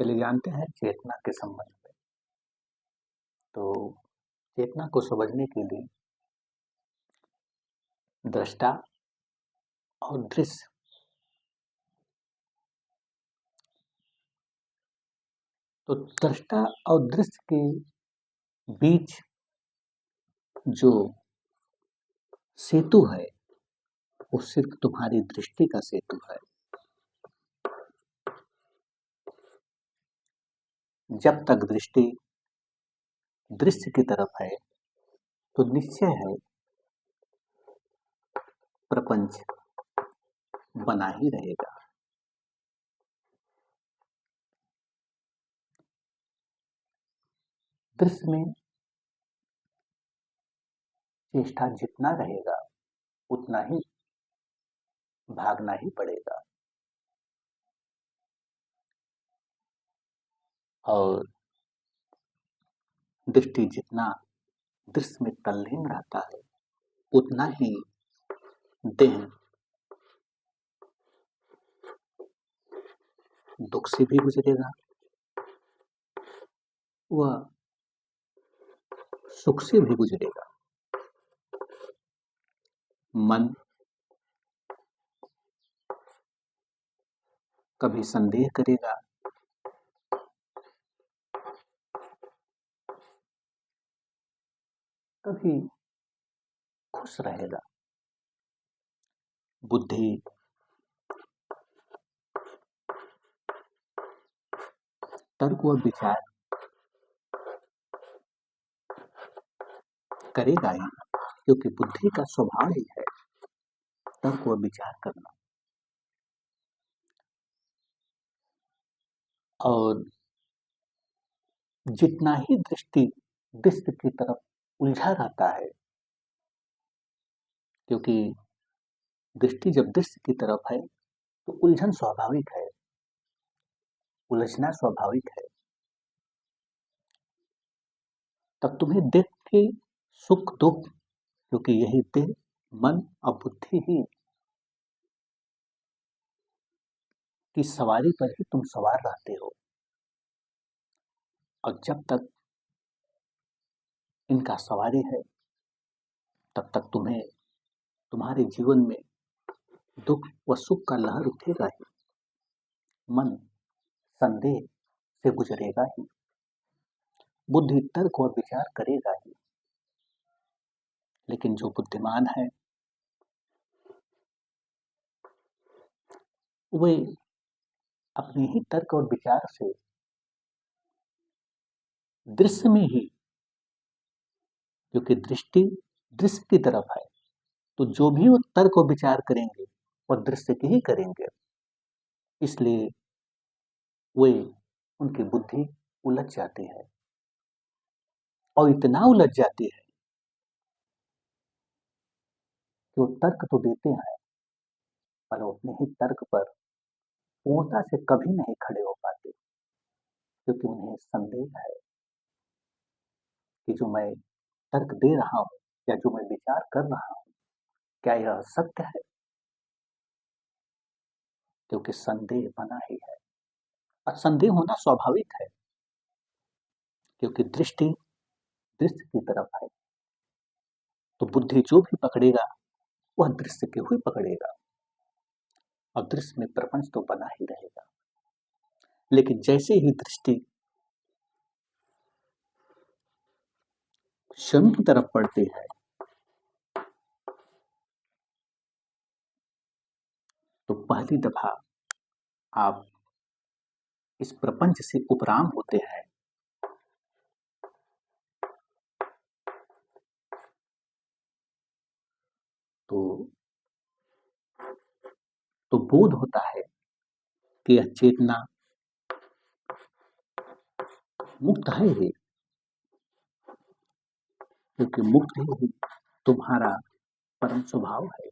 चलिए जानते हैं चेतना के संबंध में। तो चेतना को समझने के लिए दृष्टा और दृश्य, तो दृष्टा और दृश्य के बीच जो सेतु है वो सिर्फ तुम्हारी दृष्टि का सेतु है। जब तक दृष्टि दृश्य की तरफ है तो निश्चय है प्रपंच बना ही रहेगा। दृश्य में चेष्टा जितना रहेगा उतना ही भागना ही पड़ेगा, और दृष्टि जितना दृश्य में तल्लीन रहता है उतना ही देह दुख से भी गुजरेगा, वह सुख से भी गुजरेगा। मन कभी संदेह करेगा, कभी खुश रहेगा। बुद्धि तर्क और विचार करेगा ही, क्योंकि बुद्धि का स्वभाव ही है तर्क और विचार करना। और जितना ही दृष्टि दृश्य की तरफ उलझा रहता है, क्योंकि दृष्टि जब दृश्य की तरफ है तो उलझन स्वाभाविक है, उलझना स्वाभाविक है। तब तुम्हें देख के सुख दुख, क्योंकि यही देह मन और बुद्धि ही की सवारी पर ही तुम सवार रहते हो। और जब तक इनका सवारी है तब तक तुम्हें तुम्हारे जीवन में दुख व सुख का लहर उठेगा ही, मन संदेह से गुजरेगा ही, बुद्धि तर्क और विचार करेगा ही। लेकिन जो बुद्धिमान है वे अपने ही तर्क और विचार से दृश्य में ही, क्योंकि दृष्टि दृश्य की तरफ है, तो जो भी वो तर्क और विचार करेंगे वो दृश्य के ही करेंगे। इसलिए वे उनकी बुद्धि उलझ जाती है, और इतना उलझ जाती है कि वो तर्क तो देते हैं पर वो अपने ही तर्क पर पूर्णता से कभी नहीं खड़े हो पाते, क्योंकि उन्हें संदेह है कि जो मैं तर्क दे रहा हूं या जो मैं विचार कर रहा हूं क्या यह सत्य है, क्योंकि संदेह बना ही है। और संदेह होना स्वाभाविक है, क्योंकि दृष्टि दृश्य की तरफ है, तो बुद्धि जो भी पकड़ेगा वह दृश्य के ही पकड़ेगा, और दृश्य में प्रपंच तो बना ही रहेगा। लेकिन जैसे ही दृष्टि स्वयं की तरफ पड़ती है तो पहली दफा आप इस प्रपंच से उपराम होते हैं। तो बोध होता है कि यह चेतना मुक्त है ही, क्योंकि मुक्त ही तुम्हारा परम स्वभाव है।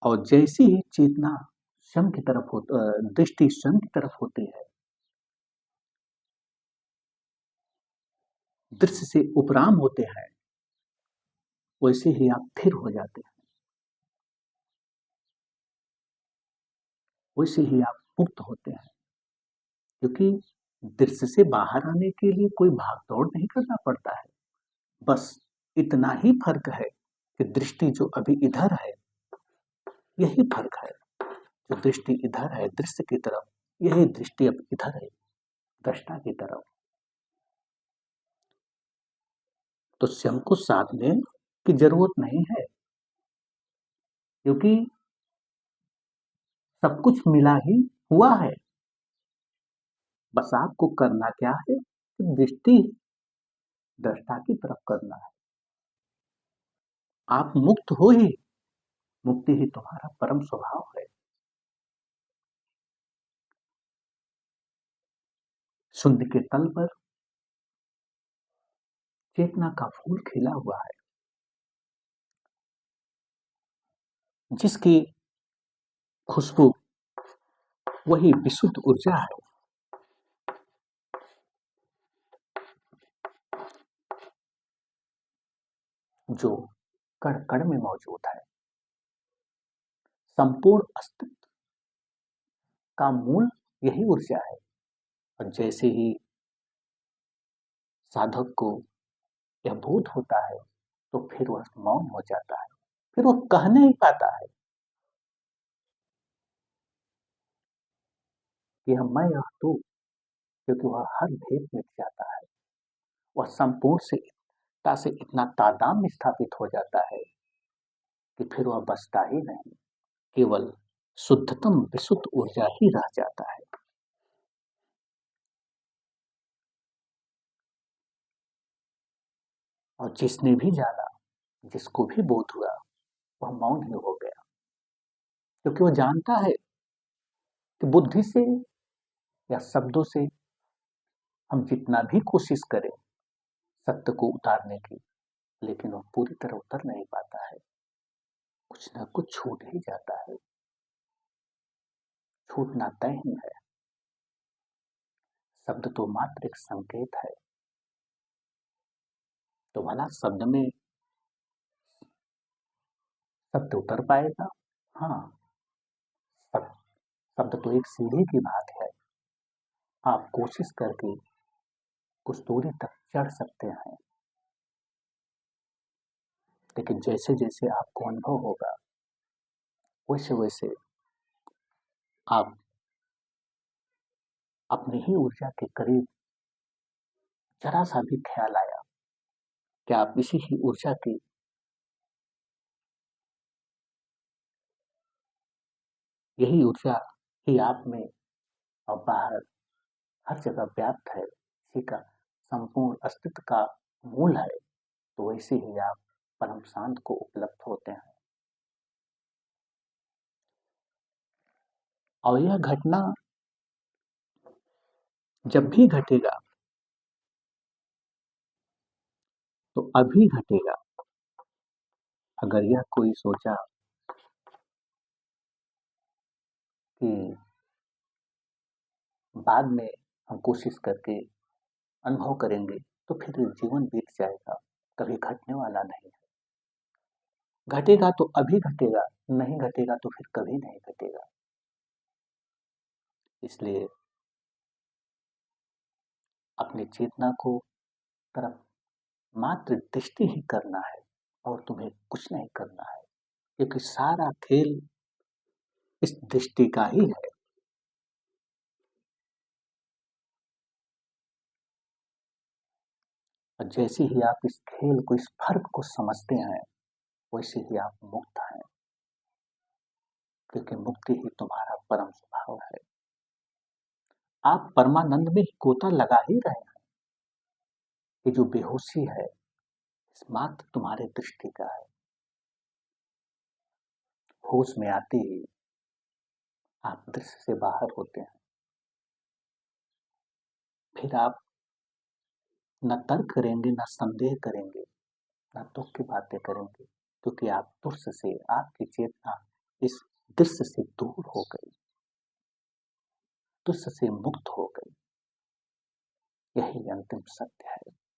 और जैसी ही चेतना स्वयं की तरफ दृष्टि स्वयं की तरफ होती है, दृश्य से उपराम होते हैं, वैसे ही आप फिर हो जाते हैं, वैसे ही आप मुक्त होते हैं, क्योंकि दृश्य से बाहर आने के लिए कोई भाग-दौड़ नहीं करना पड़ता है। बस इतना ही फ़र्क है कि दृष्टि जो अभी इधर है, यही फ़र्क है। जो दृष्टि इधर है दृश्य की तरफ, यही दृष्टि अब इधर है दृष्टा की तरफ। तो स्वयं को साधने की जरूरत नहीं है, क्योंकि सब कुछ मिला ही हुआ है। बस आपको करना क्या है कि दृष्टि दृष्टा की तरफ करना है। आप मुक्त हो ही, मुक्ति ही तुम्हारा परम स्वभाव है। शून्य के तल पर चेतना का फूल खिला हुआ है, जिसकी खुशबू वही विशुद्ध ऊर्जा है, जो कण कण में मौजूद है। संपूर्ण अस्तित्व का मूल यही ऊर्जा है। और जैसे ही साधक को यह बोध होता है, तो फिर वह मौन हो जाता है, फिर वह कह नहीं पाता है कि हम मैं यह तू, क्योंकि वह हर भेद मिट जाता है। वह संपूर्ण से इतना तादात्म्य स्थापित हो जाता है कि फिर वह बचता ही नहीं, केवल शुद्धतम विशुद्ध ऊर्जा ही रह जाता है। और जिसने भी जाना, जिसको भी बोध हुआ, वह मौन ही हो गया, क्योंकि वह जानता है कि बुद्धि से या शब्दों से हम जितना भी कोशिश करें सत्य को उतारने की, लेकिन वह पूरी तरह उतर नहीं पाता है। कुछ ना कुछ छूट ही जाता है। छूटना तय ही है। शब्द तो मात्र एक संकेत है। तो भला शब्द में सत्य उतर पाएगा? हाँ, शब्द तो एक सीढ़ी की बात है। आप कोशिश करके कुछ दूरी तक चढ़ सकते हैं, लेकिन जैसे जैसे आपको अनुभव होगा, वैसे वैसे आप अपनी ही ऊर्जा के करीब जरा सा भी ख्याल आया कि आप इसी ही ऊर्जा की यही ऊर्जा ही आप में और बाहर हर जगह व्याप्त है, इसी का संपूर्ण अस्तित्व का मूल है। तो वैसे ही आप परम शांत को उपलब्ध होते हैं। और यह घटना जब भी घटेगा तो अभी घटेगा। अगर यह कोई सोचा कि बाद में हम कोशिश करके अनुभव करेंगे, तो फिर जीवन बीत जाएगा, कभी घटने वाला नहीं है। घटेगा तो अभी घटेगा, नहीं घटेगा तो फिर कभी नहीं घटेगा। इसलिए अपनी चेतना को तरफ मात्र दृष्टि ही करना है, और तुम्हें कुछ नहीं करना है, क्योंकि सारा खेल इस दृष्टि का ही है। और जैसे ही आप इस खेल को, इस फर्क को समझते हैं, वैसे ही आप मुक्त हैं, क्योंकि मुक्ति ही तुम्हारा परम स्वभाव है। आप परमानंद में ही गोता लगा ही रहे हैं। ये जो बेहोशी है, इस मात्र तुम्हारे दृष्टि का है। होश में आते ही आप दृश्य से बाहर होते हैं। फिर आप न तर्क करेंगे, न संदेह करेंगे, न दुख की बातें करेंगे, क्योंकि आप दृश्य से, आपकी चेतना इस दृश्य से दूर हो गई, दृश्य से मुक्त हो गई। यही अंतिम सत्य है।